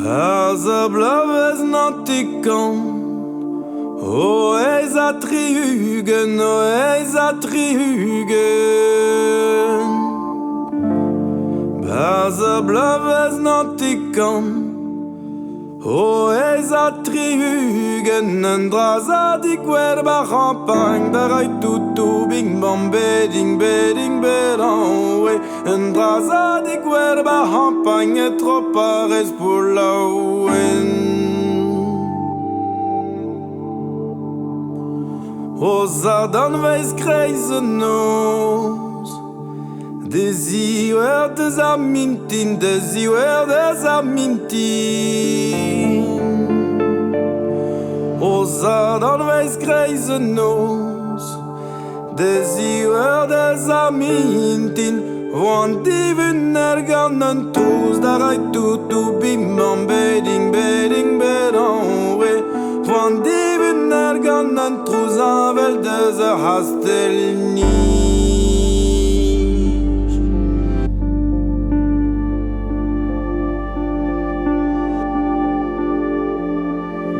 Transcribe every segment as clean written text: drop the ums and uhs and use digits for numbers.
Baza blaves nantikan O eis a trihugen, o eis a trihugen Baza blaves nantikan O eis a trihugen En draza di querba champagne Darai tutu bing bam beding beding bedan we En draza di querba champagne Et tropares pour la ouen O zadan weiss kreisenos Des iwer des amintin, des iwer des amintin O zadan weiss kreisenos Des iwer des amintin Wan diven gannen tous Darai tutu bim bam beding beding bedan we Wan diven gannen tous Anvel des hastelni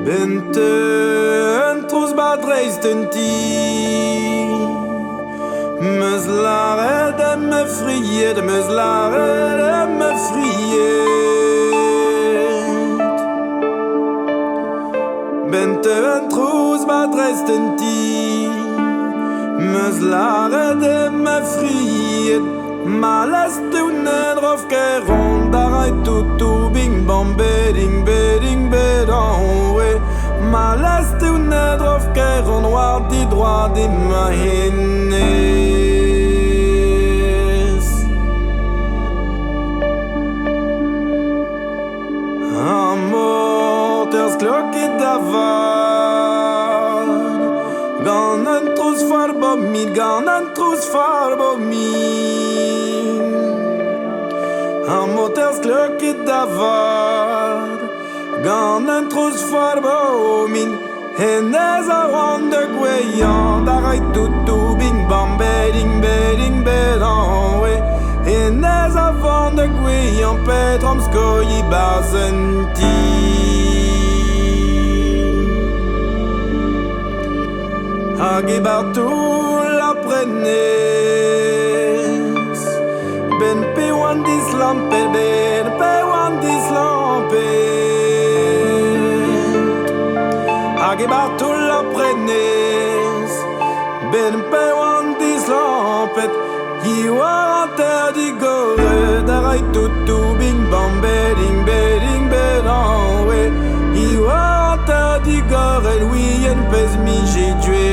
Bente entros badreisten ti Meus lare de me friet Meus lare de me friet Bente entros badreisten ti Meus lare de me friet Maleste unedrof keron Darai tutu bing bam beding beding bedan we Maleste unedrof keron War di droit di ma hennes Amoters klokke davad Gannen trus farbomid Gannen trus farbomid Amoters klokke davad Gannen trus farbomid Hennes a wande gweyan Darai tutu bing bam beding beding bedan we Hennes a wande gweyan Petrom skoyi bazen ti Hag e bartou la prenes Ben pe wan dis lampet Ben pe wan dis lampet Hag e bartou la prenes Ben pe wan dis lampet Iwa an ter di gore Darai tutu bing bam beding beding bedan we Iwa an ter di gore Oui en pez mi j'ai tué